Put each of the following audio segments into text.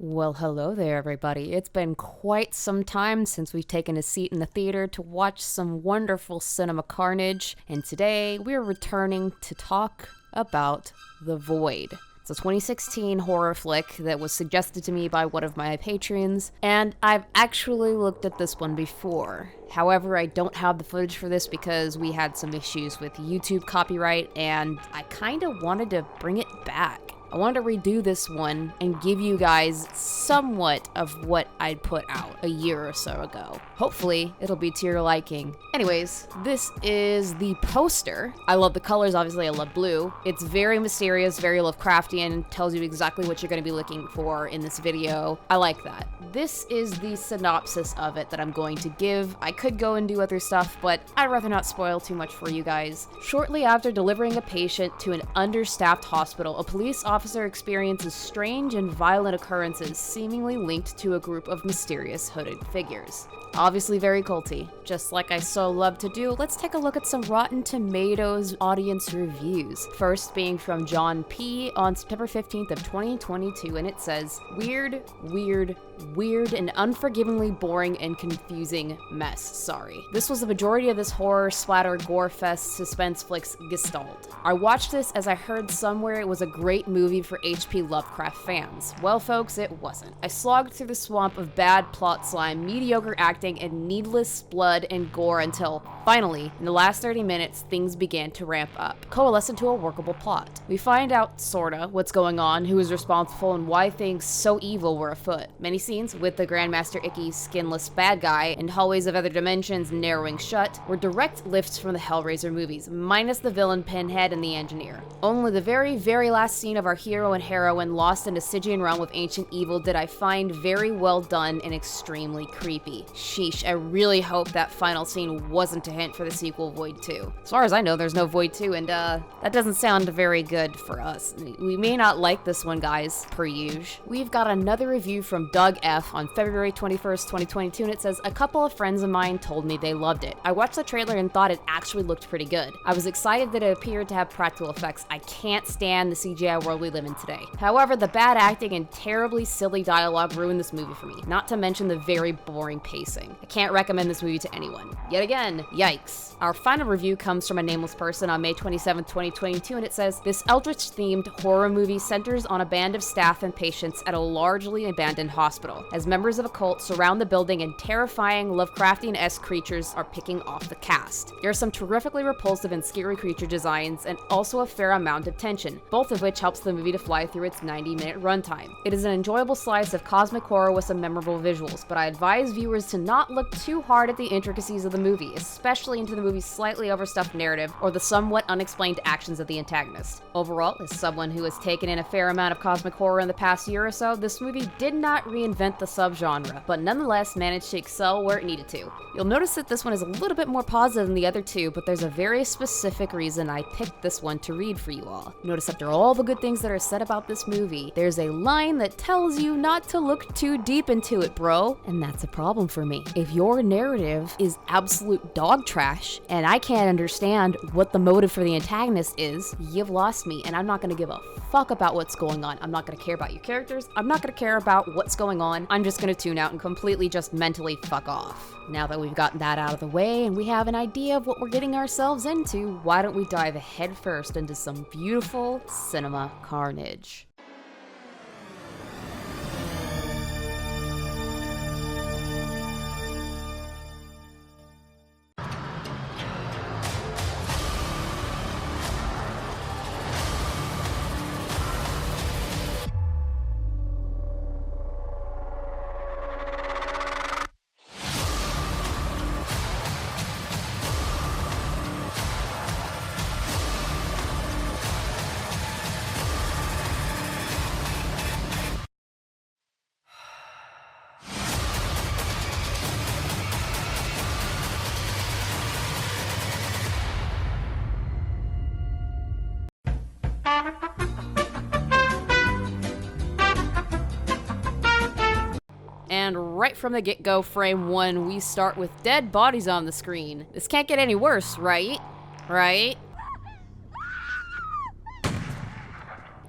Well, hello there, everybody. It's been quite some time since we've taken a seat in the theater to watch some wonderful cinema carnage, and today we're returning to talk about The Void. It's a 2016 horror flick that was suggested to me by one of my patrons, and I've actually looked at this one before. However, I don't have the footage for this because we had some issues with YouTube copyright, and I kind of wanted to bring it back. I wanted to redo this one and give you guys somewhat of what I'd put out a year or so ago. Hopefully, it'll be to your liking. Anyways, this is the poster. I love the colors, obviously I love blue. It's very mysterious, very Lovecraftian, tells you exactly what you're going to be looking for in this video. I like that. This is the synopsis of it that I'm going to give. I could go and do other stuff, but I'd rather not spoil too much for you guys. Shortly after delivering a patient to an understaffed hospital, a police officer experiences strange and violent occurrences seemingly linked to a group of mysterious hooded figures. Obviously very culty. Just like I so love to do, let's take a look at some Rotten Tomatoes audience reviews. First being from John P. on September 15th of 2022, and it says, weird, and unforgivingly boring and confusing mess. Sorry. This was the majority of this horror, splatter, gore fest, suspense flick's gestalt. I watched this as I heard somewhere it was a great movie for H.P. Lovecraft fans. Well, folks, it wasn't. I slogged through the swamp of bad plot slime, mediocre acting, and needless blood and gore until, finally, in the last 30 minutes, things began to ramp up, coalesce into a workable plot. We find out, sorta, what's going on, who is responsible, and why things so evil were afoot. Many scenes with the Grandmaster Icky's skinless bad guy and hallways of other dimensions narrowing shut were direct lifts from the Hellraiser movies, minus the villain Pinhead and the engineer. Only the very last scene of our hero and heroine lost in a Stygian realm with ancient evil did I find very well done and extremely creepy. Sheesh, I really hope that final scene wasn't a hint for the sequel Void 2. As far as I know, there's no Void 2, and that doesn't sound very good for us. We may not like this one, guys, per usual. We've got another review from Doug F. on February 21st, 2022, and it says, a couple of friends of mine told me they loved it. I watched the trailer and thought it actually looked pretty good. I was excited that it appeared to have practical effects. I can't stand the CGI world we live in today. However, the bad acting and terribly silly dialogue ruined this movie for me, not to mention the very boring pacing. I can't recommend this movie to anyone. Yet again, yikes. Our final review comes from a nameless person on May 27th, 2022, and it says, this eldritch-themed horror movie centers on a band of staff and patients at a largely abandoned hospital, as members of a cult surround the building and terrifying Lovecraftian-esque creatures are picking off the cast. There are some terrifically repulsive and scary creature designs, and also a fair amount of tension, both of which helps the movie to fly through its 90-minute runtime. It is an enjoyable slice of cosmic horror with some memorable visuals, but I advise viewers to not look too hard at the intricacies of the movie, especially into the movie's slightly overstuffed narrative or the somewhat unexplained actions of the antagonist. Overall, as someone who has taken in a fair amount of cosmic horror in the past year or so, this movie did not reinvent the subgenre, but nonetheless managed to excel where it needed to. You'll notice that this one is a little bit more positive than the other two, but there's a very specific reason I picked this one to read for you all. Notice after all the good things that are said about this movie, there's a line that tells you not to look too deep into it, bro. And that's a problem for me. If your narrative is absolute dog trash, and I can't understand what the motive for the antagonist is, you've lost me, and I'm not gonna give a fuck about what's going on. I'm not gonna care about your characters. I'm not gonna care about what's going on. I'm just gonna tune out and completely just mentally fuck off. Now that we've gotten that out of the way and we have an idea of what we're getting ourselves into, why don't we dive head first into some beautiful cinema carnage. And right from the get-go, frame one, we start with dead bodies on the screen. This can't get any worse, right? Right?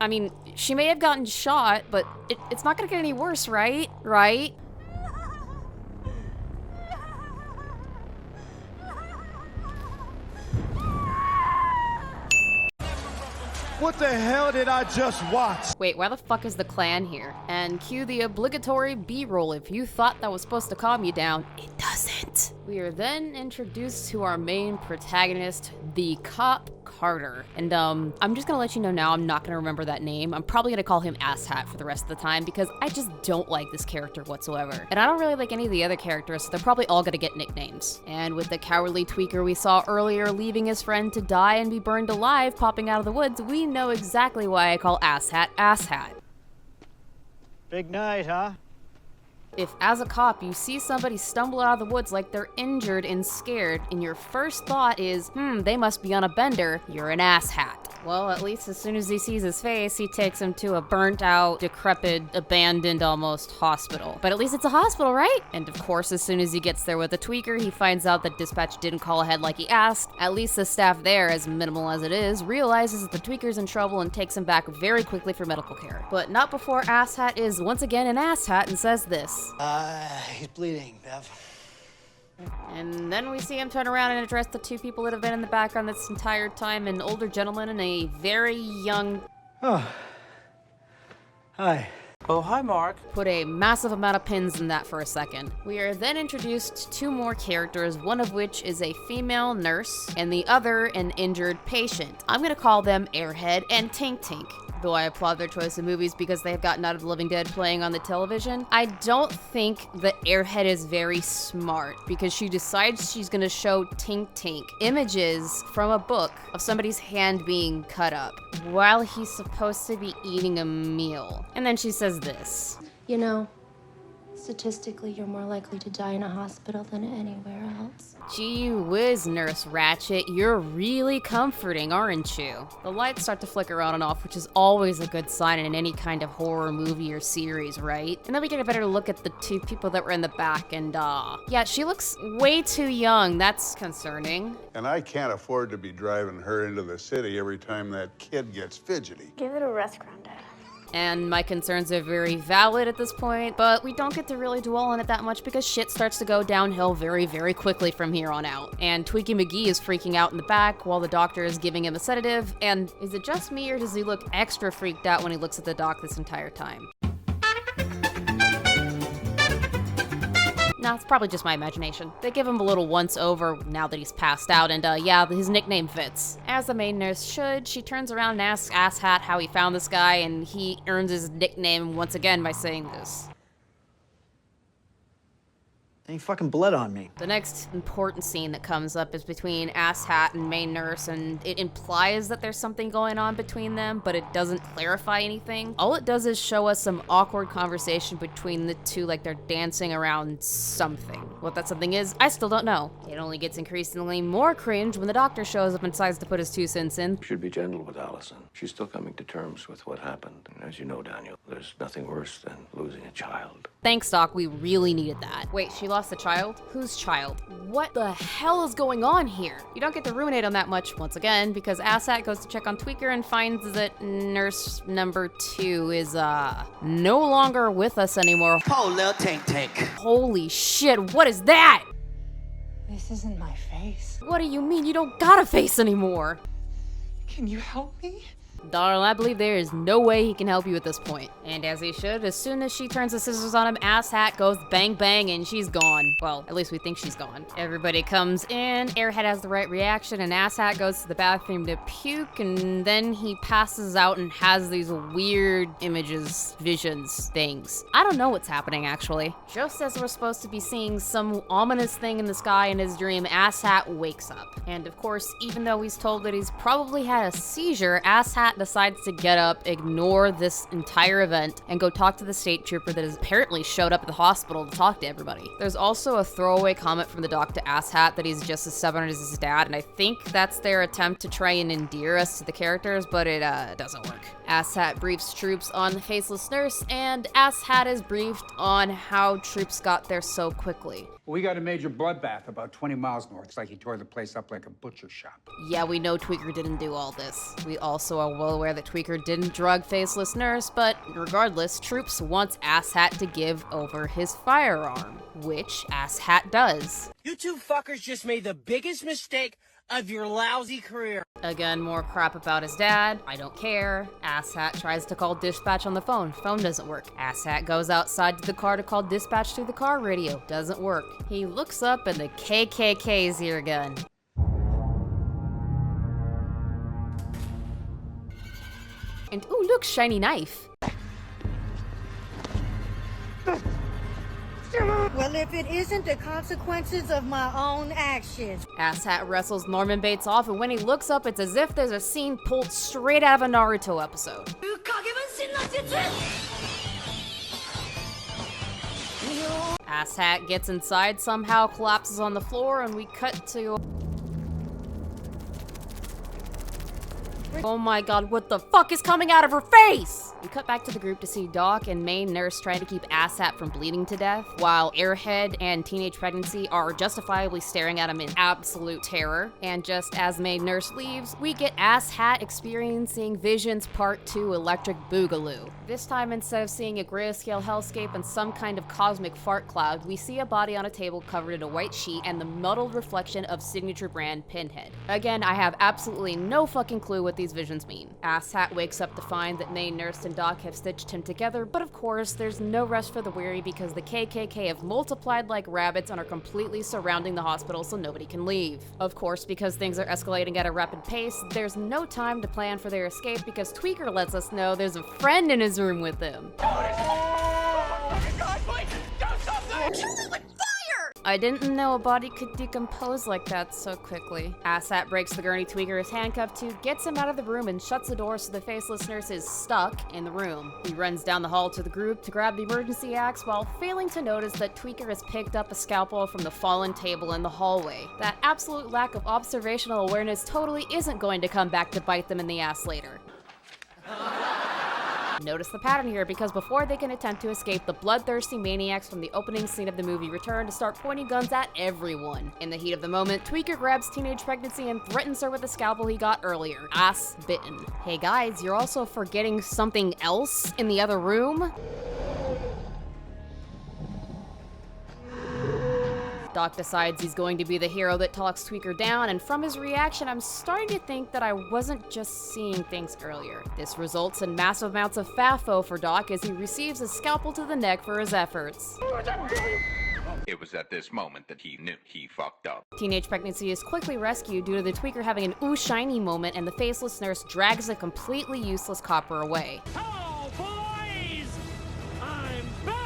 I mean, She may have gotten shot, but it's not gonna get any worse, right? Right? What the hell did I just watch? Wait, why the fuck is the clan here? And cue the obligatory B-roll if you thought that was supposed to calm you down. It doesn't. We are then introduced to our main protagonist, the cop Carter. And I'm just gonna let you know now, I'm not gonna remember that name. I'm probably gonna call him Asshat for the rest of the time because I just don't like this character whatsoever. And I don't really like any of the other characters, so they're probably all gonna get nicknames. And with the cowardly tweaker we saw earlier leaving his friend to die and be burned alive popping out of the woods, we know exactly why I call Asshat Asshat. Big night, huh? If, as a cop, you see somebody stumble out of the woods like they're injured and scared, and your first thought is, they must be on a bender, you're an asshat. Well, at least as soon as he sees his face, he takes him to a burnt-out, decrepit, abandoned almost hospital. But at least it's a hospital, right? And of course, as soon as he gets there with the tweaker, he finds out that dispatch didn't call ahead like he asked. At least the staff there, as minimal as it is, realizes that the tweaker's in trouble and takes him back very quickly for medical care. But not before Asshat is once again an asshat and says this. He's bleeding, Bev. And then we see him turn around and address the two people that have been in the background this entire time, an older gentleman and a very young... Oh. Hi. Oh, hi, Mark. Put a massive amount of pins in that for a second. We are then introduced to two more characters, one of which is a female nurse, and the other an injured patient. I'm gonna call them Airhead and Tink Tink. Though I applaud their choice of movies because they have gotten out of the Living Dead playing on the television, I don't think the Airhead is very smart because she decides she's gonna show Tink Tink images from a book of somebody's hand being cut up while he's supposed to be eating a meal. And then she says this. You know, statistically, you're more likely to die in a hospital than anywhere else. Gee whiz, Nurse Ratchet, you're really comforting, aren't you? The lights start to flicker on and off, which is always a good sign in any kind of horror movie or series, right? And then we get a better look at the two people that were in the back, and yeah, she looks way too young. That's concerning. And I can't afford to be driving her into the city every time that kid gets fidgety. Give it a rest, Granddad. And my concerns are very valid at this point, but we don't get to really dwell on it that much because shit starts to go downhill very, very quickly from here on out. And Tweaky McGee is freaking out in the back while the doctor is giving him a sedative, and is it just me or does he look extra freaked out when he looks at the doc this entire time? Nah, it's probably just my imagination. They give him a little once-over now that he's passed out, and yeah, his nickname fits. As the main nurse should, she turns around and asks Asshat how he found this guy, and he earns his nickname once again by saying this. He fucking bled on me. The next important scene that comes up is between Asshat and main nurse, and it implies that there's something going on between them, but it doesn't clarify anything. All it does is show us some awkward conversation between the two, like they're dancing around something. What that something is, I still don't know. It only gets increasingly more cringe when the doctor shows up and decides to put his 2 cents in. You should be gentle with Allison. She's still coming to terms with what happened. And as you know, Daniel, there's nothing worse than losing a child. Thanks, Doc. We really needed that. Wait, she lost a child? Whose child? What the hell is going on here? You don't get to ruminate on that much once again because Asshat goes to check on Tweaker and finds that nurse number 2 is, no longer with us anymore. Oh, little Tink Tink. Holy shit, what is that? This isn't my face. What do you mean you don't got a face anymore? Can you help me? Darling, I believe there is no way he can help you at this point. And as he should, as soon as she turns the scissors on him, Asshat goes bang bang and she's gone. Well, at least we think she's gone. Everybody comes in, Airhead has the right reaction, and Asshat goes to the bathroom to puke, and then he passes out and has these weird images, visions, things. I don't know what's happening, actually. Just as we're supposed to be seeing some ominous thing in the sky in his dream, Asshat wakes up. And of course, even though he's told that he's probably had a seizure, Asshat decides to get up, ignore this entire event, and go talk to the state trooper that has apparently showed up at the hospital to talk to everybody. There's also a throwaway comment from the doc to Asshat that he's just as stubborn as his dad, and I think that's their attempt to try and endear us to the characters, but it doesn't work. Asshat briefs troops on the faceless nurse, and Asshat is briefed on how troops got there so quickly. We got a major bloodbath about 20 miles north. It's like he tore the place up like a butcher shop. Yeah, we know Tweaker didn't do all this. We also are well aware that Tweaker didn't drug faceless nurse, but regardless, troops wants Asshat to give over his firearm, which Asshat does. You two fuckers just made the biggest mistake of your lousy career. Again, more crap about his dad. I don't care. Asshat tries to call dispatch on the phone. Phone doesn't work. Asshat goes outside to the car to call dispatch through the car radio. Doesn't work. He looks up and the KKK's ear gun. And ooh, look, shiny knife. Well, if it isn't the consequences of my own actions. Asshat wrestles Norman Bates off, and when he looks up, it's as if there's a scene pulled straight out of a Naruto episode. Asshat gets inside, somehow collapses on the floor, and we cut to... Oh my god, what the fuck is coming out of her face? We cut back to the group to see Doc and main nurse trying to keep Asshat from bleeding to death, while Airhead and Teenage Pregnancy are justifiably staring at him in absolute terror. And just as main nurse leaves, we get Asshat experiencing Visions Part 2 Electric Boogaloo. This time, instead of seeing a grayscale hellscape and some kind of cosmic fart cloud, we see a body on a table covered in a white sheet and the muddled reflection of signature brand Pinhead. Again, I have absolutely no fucking clue what these visions mean. Asshat wakes up to find that main nurse and Doc have stitched him together, but of course, there's no rest for the weary because the KKK have multiplied like rabbits and are completely surrounding the hospital so nobody can leave. Of course, because things are escalating at a rapid pace, there's no time to plan for their escape because Tweaker lets us know there's a friend in his room with him. I didn't know a body could decompose like that so quickly. Asshat breaks the gurney Tweaker is handcuffed to, gets him out of the room, and shuts the door so the faceless nurse is stuck in the room. He runs down the hall to the group to grab the emergency axe while failing to notice that Tweaker has picked up a scalpel from the fallen table in the hallway. That absolute lack of observational awareness totally isn't going to come back to bite them in the ass later. Notice the pattern here, because before they can attempt to escape, the bloodthirsty maniacs from the opening scene of the movie return to start pointing guns at everyone. In the heat of the moment, Tweaker grabs Teenage Pregnancy and threatens her with the scalpel he got earlier. Ass bitten. Hey guys, you're also forgetting something else in the other room? Doc decides he's going to be the hero that talks Tweaker down, and from his reaction, I'm starting to think that I wasn't just seeing things earlier. This results in massive amounts of FAFO for Doc as he receives a scalpel to the neck for his efforts. It was at this moment that he knew he fucked up. Teenage Pregnancy is quickly rescued due to the Tweaker having an ooh shiny moment, and the faceless nurse drags a completely useless copper away. Hello, boys! I'm back!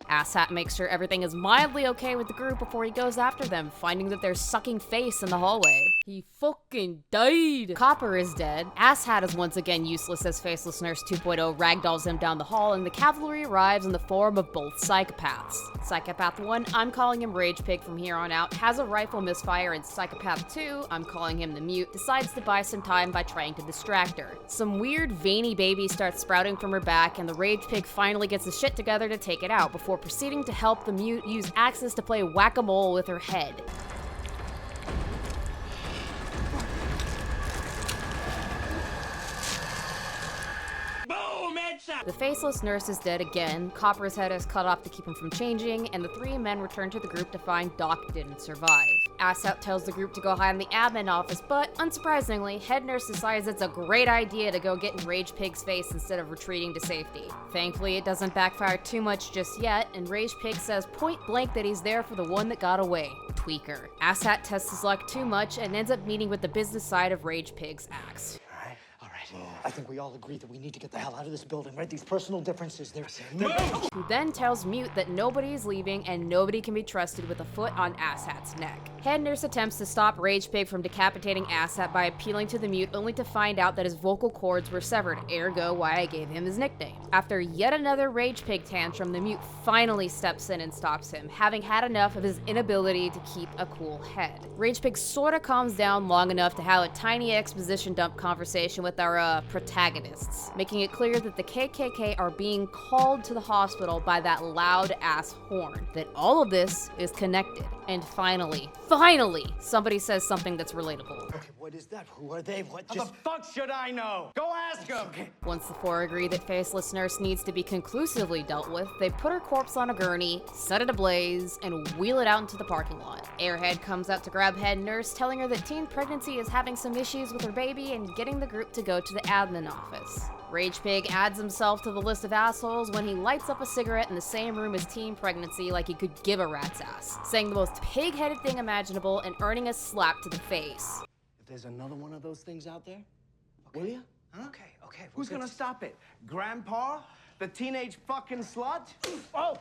Asshat makes sure everything is mildly okay with the group before he goes after them, finding that they're sucking face in the hallway. He fucking died! Copper is dead. Asshat is once again useless as Faceless Nurse 2.0 ragdolls him down the hall, and the cavalry arrives in the form of both psychopaths. Psychopath 1, I'm calling him Rage Pig from here on out, has a rifle misfire, and Psychopath 2, I'm calling him the Mute, decides to buy some time by trying to distract her. Some weird veiny baby starts sprouting from her back, and the Rage Pig finally gets the shit together to take it out, before proceeding to help the Mute use axes to play whack-a-mole with her head. The Faceless Nurse is dead again, Copper's head is cut off to keep him from changing, and the three men return to the group to find Doc didn't survive. Asshat tells the group to go hide in the admin office, but unsurprisingly, Head Nurse decides it's a great idea to go get in Rage Pig's face instead of retreating to safety. Thankfully, it doesn't backfire too much just yet, and Rage Pig says point blank that he's there for the one that got away, Tweaker. Asshat tests his luck too much and ends up meeting with the business side of Rage Pig's axe. All right. I think we all agree that we need to get the hell out of this building, right? These personal differences, Who then tells Mute that nobody is leaving and nobody can be trusted with a foot on Asshat's neck. Head nurse attempts to stop Rage Pig from decapitating Asshat by appealing to the Mute, only to find out that his vocal cords were severed, ergo why I gave him his nickname. After yet another Rage Pig tantrum, the Mute finally steps in and stops him, having had enough of his inability to keep a cool head. Rage Pig sorta calms down long enough to have a tiny exposition dump conversation with our protagonists, making it clear that the KKK are being called to the hospital by that loud-ass horn, that all of this is connected. And finally, somebody says something that's relatable. Okay, what is that? Who are they? What How the fuck should I know? Go ask him! Once the four agree that Faceless Nurse needs to be conclusively dealt with, they put her corpse on a gurney, set it ablaze, and wheel it out into the parking lot. Airhead comes out to grab Head Nurse, telling her that teen pregnancy is having some issues with her baby and getting the group to go to the admin office. Rage Pig adds himself to the list of assholes when he lights up a cigarette in the same room as teen pregnancy like he could give a rat's ass, saying the most pig-headed thing imaginable and earning a slap to the face. If there's another one of those things out there, will you? Huh? Okay. Who's gonna stop it? Grandpa? The teenage fucking slut? Oh!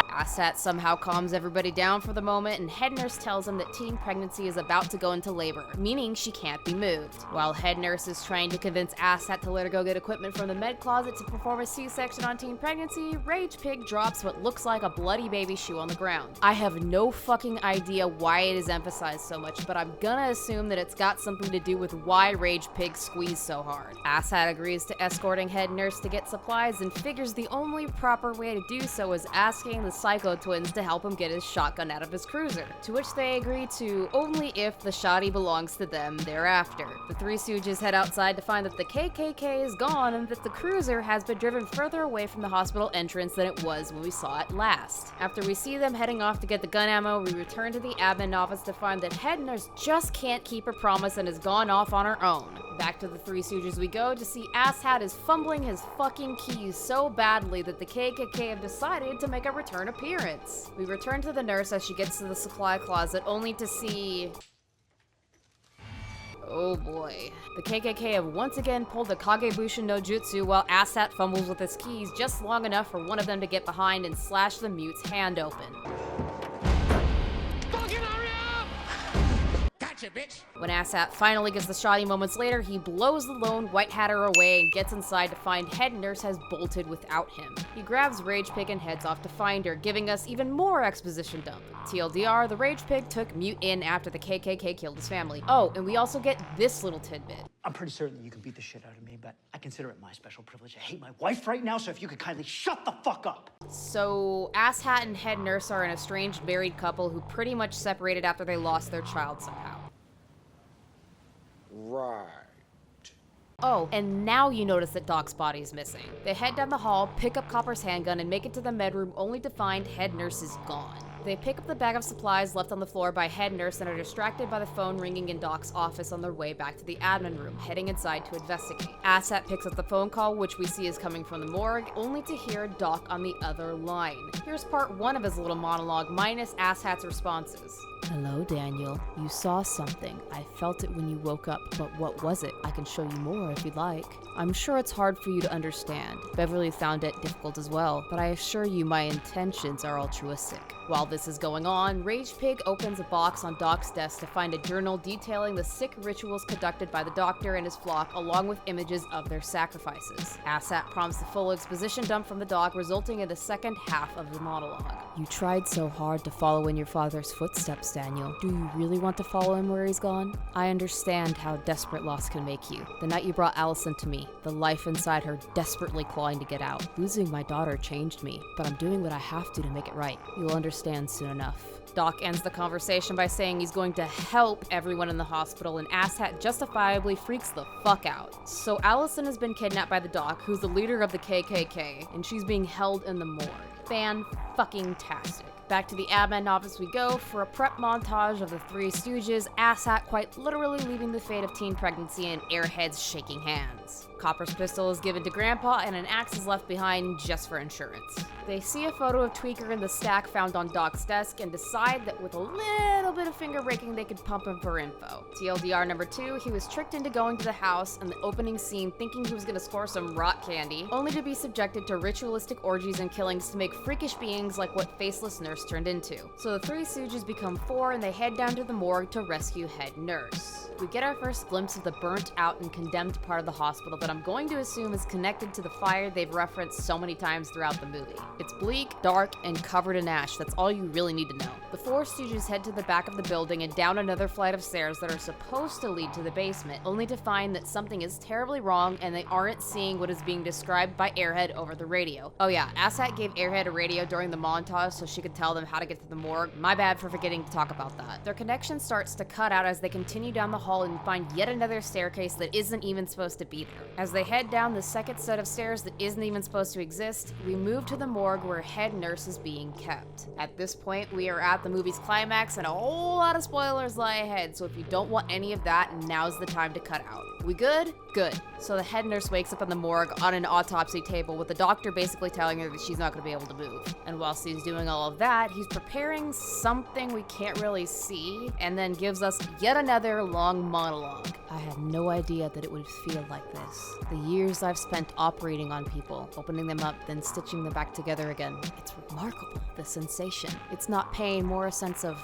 Asshat somehow calms everybody down for the moment, and Head Nurse tells him that teen pregnancy is about to go into labor, meaning she can't be moved. While Head Nurse is trying to convince Asshat to let her go get equipment from the med closet to perform a C-section on teen pregnancy, Rage Pig drops what looks like a bloody baby shoe on the ground. I have no fucking idea why it is emphasized so much, but I'm gonna assume that it's got something to do with why Rage Pig squeezed so hard. Asshat agrees to escorting Head Nurse to get supplies and figures the only proper way to do so is asking the Psycho Twins to help him get his shotgun out of his cruiser, to which they agree to only if the shoddy belongs to them thereafter. The Three Stooges head outside to find that the KKK is gone and that the cruiser has been driven further away from the hospital entrance than it was when we saw it last. After we see them heading off to get the gun ammo, we return to the admin office to find that Head Nurse just can't keep her promise and has gone off on her own. Back to the Three Stooges we go to see Asshat is fumbling his fucking keys so badly that the KKK have decided to make a return appearance. We return to the nurse as she gets to the supply closet only to see... oh boy. The KKK have once again pulled the Kagebushin no Jutsu while Asshat fumbles with his keys just long enough for one of them to get behind and slash the Mute's hand open. Bitch. When Asshat finally gets the shoddy moments later, he blows the lone White Hatter away and gets inside to find Head Nurse has bolted without him. He grabs Rage Pig and heads off to find her, giving us even more exposition dump. TLDR, the Rage Pig took Mute in after the KKK killed his family. Oh, and we also get this little tidbit. I'm pretty certain that you can beat the shit out of me, but I consider it my special privilege. I hate my wife right now, so if you could kindly shut the fuck up. So, Asshat and Head Nurse are an estranged married couple who pretty much separated after they lost their child somehow. Right. Oh, and now you notice that Doc's body is missing. They head down the hall, pick up Copper's handgun, and make it to the med room only to find Head Nurse is gone. They pick up the bag of supplies left on the floor by Head Nurse and are distracted by the phone ringing in Doc's office on their way back to the admin room, heading inside to investigate. Asshat picks up the phone call, which we see is coming from the morgue, only to hear Doc on the other line. Here's part one of his little monologue, minus Asshat's responses. Hello, Daniel. You saw something. I felt it when you woke up, but what was it? I can show you more if you'd like. I'm sure it's hard for you to understand. Beverly found it difficult as well, but I assure you my intentions are altruistic. While this is going on, Rage Pig opens a box on Doc's desk to find a journal detailing the sick rituals conducted by the doctor and his flock, along with images of their sacrifices. Asshat prompts the full exposition dump from the Doc, resulting in the second half of the monologue. You tried so hard to follow in your father's footsteps, Daniel. Do you really want to follow him where he's gone? I understand how desperate loss can make you. The night you brought Allison to me, the life inside her desperately clawing to get out. Losing my daughter changed me, but I'm doing what I have to make it right. You'll understand soon enough. Doc ends the conversation by saying he's going to help everyone in the hospital, and Asshat justifiably freaks the fuck out. So Allison has been kidnapped by the Doc, who's the leader of the KKK, and she's being held in the morgue. Fan-fucking-tastic. Back to the admin office we go for a prep montage of the Three Stooges, Asshat quite literally leaving the fate of teen pregnancy and Airheads shaking hands. Copper's pistol is given to Grandpa, and an axe is left behind just for insurance. They see a photo of Tweaker in the stack found on Doc's desk and decide that with a little bit of finger breaking, they could pump him for info. TLDR number 2, he was tricked into going to the house in the opening scene thinking he was going to score some rock candy, only to be subjected to ritualistic orgies and killings to make freakish beings like what Faceless Nurse turned into. So the three Stooges become 4 and they head down to the morgue to rescue Head Nurse. We get our first glimpse of the burnt out and condemned part of the hospital that I'm going to assume is connected to the fire they've referenced so many times throughout the movie. It's bleak, dark, and covered in ash. That's all you really need to know. The 4 Stooges head to the back of the building and down another flight of stairs that are supposed to lead to the basement, only to find that something is terribly wrong and they aren't seeing what is being described by Airhead over the radio. Oh yeah, Asshat gave Airhead a radio during the montage so she could tell them how to get to the morgue. My bad for forgetting to talk about that. Their connection starts to cut out as they continue down the hall and find yet another staircase that isn't even supposed to be there. As they head down the second set of stairs that isn't even supposed to exist, we move to the morgue where Head Nurse is being kept. At this point, we are at the movie's climax and a whole lot of spoilers lie ahead, so if you don't want any of that, now's the time to cut out. We good? Good. So the Head Nurse wakes up in the morgue on an autopsy table with the doctor basically telling her that she's not going to be able to move. And whilst he's doing all of that, he's preparing something we can't really see, and then gives us yet another long monologue. I had no idea that it would feel like this. The years I've spent operating on people, opening them up, then stitching them back together again. It's remarkable, the sensation. It's not pain, more a sense of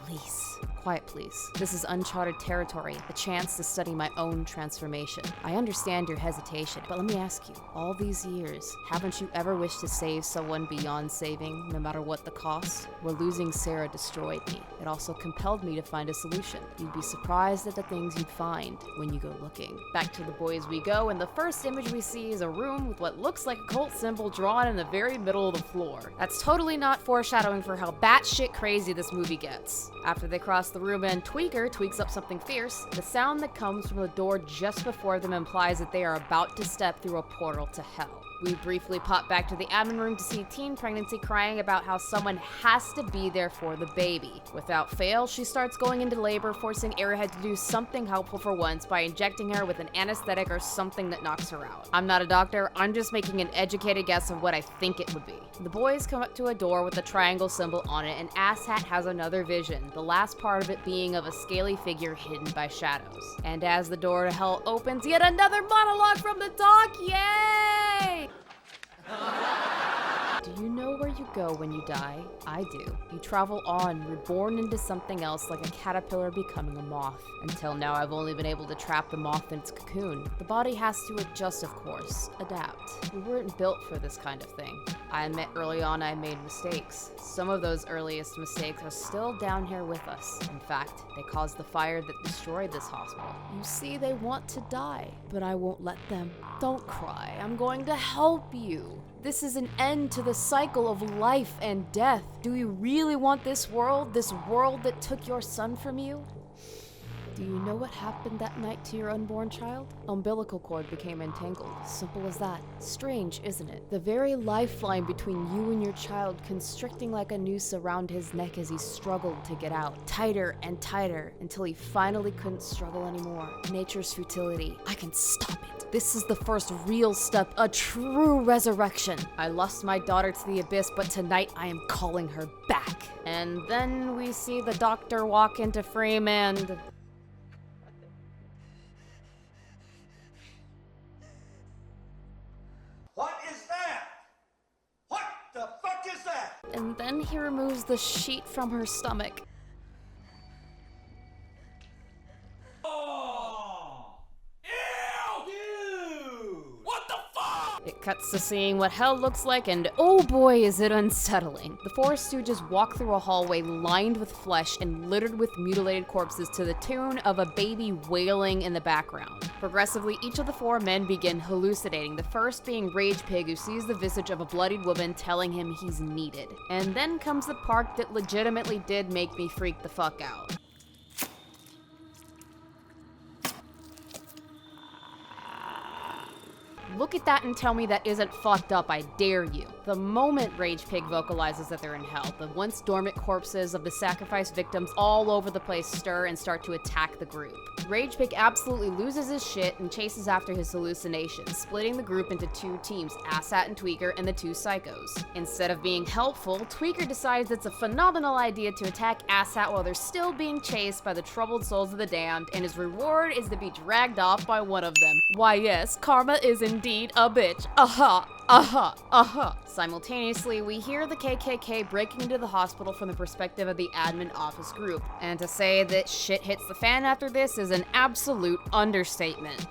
release. Quiet, please. This is uncharted territory, a chance to study my own transformation. I understand your hesitation, but let me ask you, all these years, haven't you ever wished to save someone beyond saving, no matter what the cost? Well, losing Sarah destroyed me. It also compelled me to find a solution. You'd be surprised at the things you'd find when you go looking. Back to the boys we go, and the first image we see is a room with what looks like a cult symbol drawn in the very middle of the floor. That's totally not foreshadowing for how batshit crazy this movie gets. After they cross the room and Tweaker tweaks up something fierce, the sound that comes from the door just before them implies that they are about to step through a portal to hell. We briefly pop back to the admin room to see teen pregnancy crying about how someone has to be there for the baby. Without fail, she starts going into labor, forcing Airhead to do something helpful for once by injecting her with an anesthetic or something that knocks her out. I'm not a doctor, I'm just making an educated guess of what I think it would be. The boys come up to a door with a triangle symbol on it, and Asshat has another vision, the last part of it being of a scaly figure hidden by shadows. And as the door to hell opens, yet another monologue from the doc, yay! Do you know where you go when you die? I do. You travel on, reborn into something else like a caterpillar becoming a moth. Until now, I've only been able to trap the moth in its cocoon. The body has to adjust, of course, adapt. We weren't built for this kind of thing. I admit early on I made mistakes. Some of those earliest mistakes are still down here with us. In fact, they caused the fire that destroyed this hospital. You see, they want to die, but I won't let them. Don't cry, I'm going to help you. This is an end to the cycle of life and death. Do you really want this world that took your son from you? Do you know what happened that night to your unborn child? Umbilical cord became entangled. Simple as that. Strange, isn't it? The very lifeline between you and your child constricting like a noose around his neck as he struggled to get out. Tighter and tighter until he finally couldn't struggle anymore. Nature's futility. I can stop it. This is the first real step, a true resurrection. I lost my daughter to the abyss, but tonight I am calling her back. And then we see the doctor walk into frame and... What is that? What the fuck is that? And then he removes the sheet from her stomach. It cuts to seeing what hell looks like, and oh boy is it unsettling. The 4 Stooges walk through a hallway lined with flesh and littered with mutilated corpses to the tune of a baby wailing in the background. Progressively, each of the 4 men begin hallucinating, the first being Rage Pig, who sees the visage of a bloodied woman telling him he's needed. And then comes the part that legitimately did make me freak the fuck out. Look at that and tell me that isn't fucked up, I dare you. The moment Rage Pig vocalizes that they're in hell, the once dormant corpses of the sacrificed victims all over the place stir and start to attack the group. Rage Pig absolutely loses his shit and chases after his hallucinations, splitting the group into two teams, Asshat and Tweaker and the two psychos. Instead of being helpful, Tweaker decides it's a phenomenal idea to attack Asshat while they're still being chased by the troubled souls of the damned, and his reward is to be dragged off by one of them. Why yes, karma is indeed a bitch. Aha! Aha! Aha! Simultaneously, we hear the KKK breaking into the hospital from the perspective of the admin office group. And to say that shit hits the fan after this is an absolute understatement.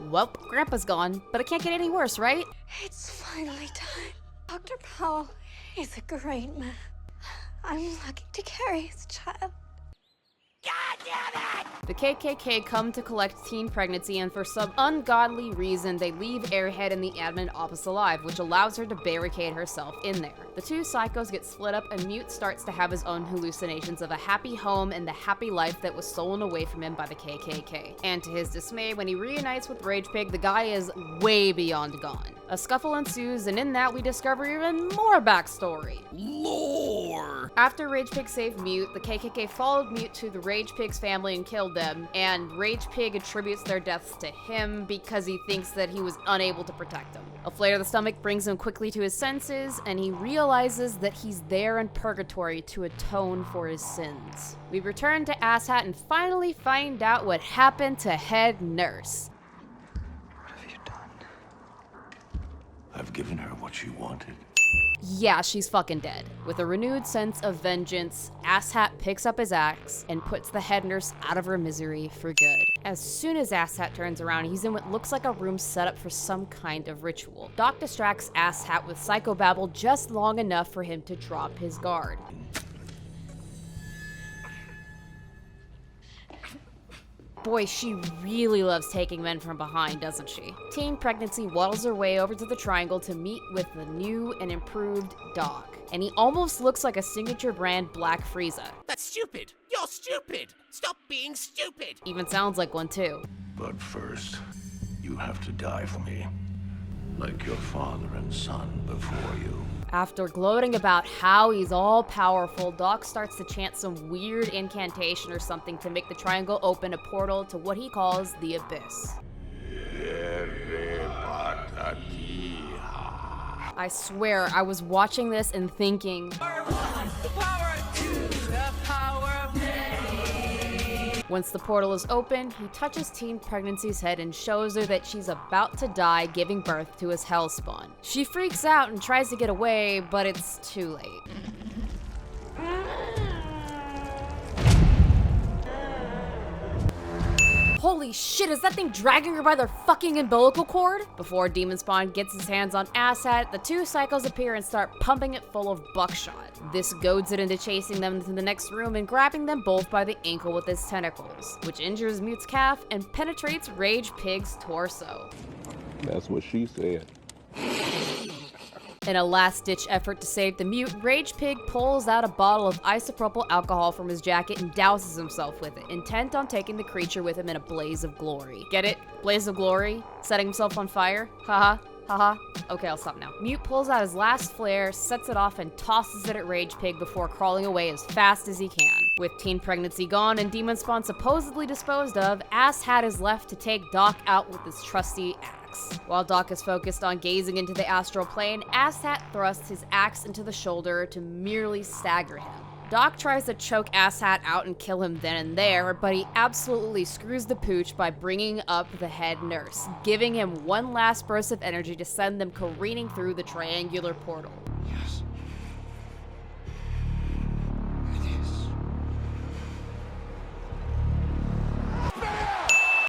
Well, Grandpa's gone, but it can't get any worse, right? It's finally time. Dr. Powell is a great man. I'm lucky to carry his child. God damn it! The KKK come to collect teen pregnancy, and for some ungodly reason, they leave Airhead in the admin office alive, which allows her to barricade herself in there. The two psychos get split up, and Mute starts to have his own hallucinations of a happy home and the happy life that was stolen away from him by the KKK. And to his dismay, when he reunites with Rage Pig, the guy is way beyond gone. A scuffle ensues, and in that we discover even more backstory. Lore! After Rage Pig saved Mute, the KKK followed Mute to the Rage Pig's family and killed them, and Rage Pig attributes their deaths to him because he thinks that he was unable to protect them. A flare to the stomach brings him quickly to his senses, and he realizes that he's there in purgatory to atone for his sins. We return to Asshat and finally find out what happened to Head Nurse. I've given her what she wanted. Yeah, she's fucking dead. With a renewed sense of vengeance, Asshat picks up his axe and puts the head nurse out of her misery for good. As soon as Asshat turns around, he's in what looks like a room set up for some kind of ritual. Doc distracts Asshat with psychobabble just long enough for him to drop his guard. Boy, she really loves taking men from behind, doesn't she? Teen Pregnancy waddles her way over to the Triangle to meet with the new and improved Doc. And he almost looks like a signature brand Black Frieza. That's stupid! You're stupid! Stop being stupid! Even sounds like one too. But first, you have to die for me. Like your father and son before you. After gloating about how he's all-powerful, Doc starts to chant some weird incantation or something to make the Triangle open a portal to what he calls the Abyss. I swear, I was watching this and thinking, once the portal is open, he touches Teen Pregnancy's head and shows her that she's about to die giving birth to his Hellspawn. She freaks out and tries to get away, but it's too late. Holy shit, is that thing dragging her by their fucking umbilical cord? Before Demon Spawn gets his hands on Asshat, the two psychos appear and start pumping it full of buckshot. This goads it into chasing them to the next room and grabbing them both by the ankle with his tentacles, which injures Mute's calf and penetrates Rage Pig's torso. That's what she said. In a last-ditch effort to save the Mute, Rage Pig pulls out a bottle of isopropyl alcohol from his jacket and douses himself with it, intent on taking the creature with him in a blaze of glory. Get it? Blaze of glory? Setting himself on fire? Haha. Haha. Okay, I'll stop now. Mute pulls out his last flare, sets it off, and tosses it at Rage Pig before crawling away as fast as he can. With Teen Pregnancy gone and Demon Spawn supposedly disposed of, Asshat is left to take Doc out with his trusty axe. While Doc is focused on gazing into the astral plane, Asshat thrusts his axe into the shoulder to merely stagger him. Doc tries to choke Asshat out and kill him then and there, but he absolutely screws the pooch by bringing up the head nurse, giving him one last burst of energy to send them careening through the triangular portal. Yes.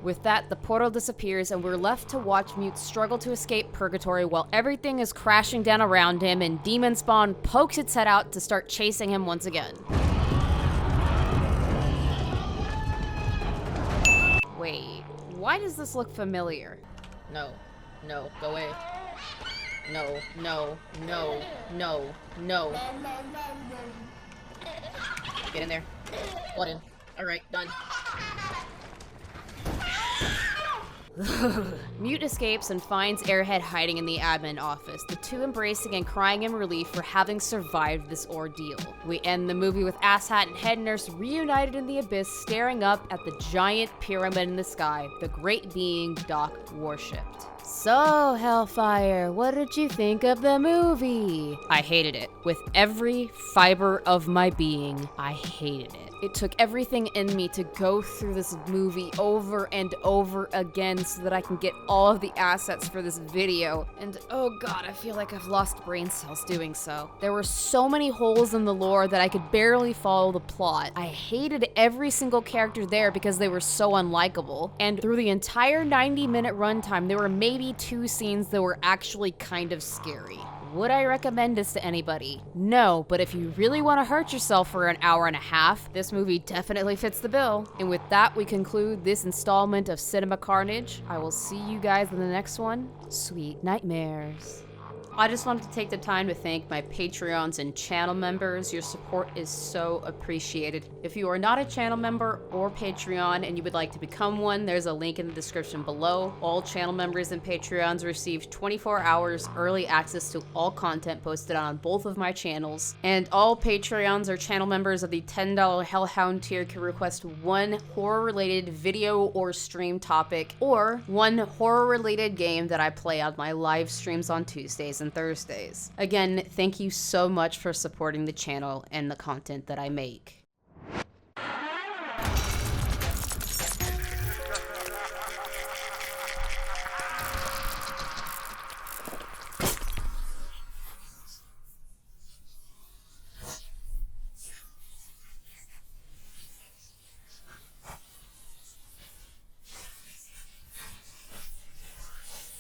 With that, the portal disappears and we're left to watch Mute struggle to escape purgatory while everything is crashing down around him and Demon Spawn pokes its head out to start chasing him once again. Wait, why does this look familiar? No, no, go away. No, no, no, no, no. Get in there. Blood in. Alright, done. Mute escapes and finds Airhead hiding in the admin office, the two embracing and crying in relief for having survived this ordeal. We end the movie with Asshat and Head Nurse reunited in the abyss, staring up at the giant pyramid in the sky, the great being Doc worshipped. So, Hellfire, what did you think of the movie? I hated it. With every fiber of my being, I hated it. It took everything in me to go through this movie over and over again so that I can get all of the assets for this video. And oh god, I feel like I've lost brain cells doing so. There were so many holes in the lore that I could barely follow the plot. I hated every single character there because they were so unlikable. And through the entire 90-minute runtime, there were maybe 2 scenes that were actually kind of scary. Would I recommend this to anybody? No, but if you really want to hurt yourself for an hour and a half, this movie definitely fits the bill. And with that, we conclude this installment of Cinema Carnage. I will see you guys in the next one. Sweet nightmares. I just wanted to take the time to thank my Patreons and channel members. Your support is so appreciated. If you are not a channel member or Patreon and you would like to become one, there's a link in the description below. All channel members and Patreons receive 24 hours early access to all content posted on both of my channels. And all Patreons or channel members of the $10 Hellhound tier can request one horror-related video or stream topic, or one horror-related game that I play on my live streams on Tuesdays and Thursdays. Again, thank you so much for supporting the channel and the content that I make.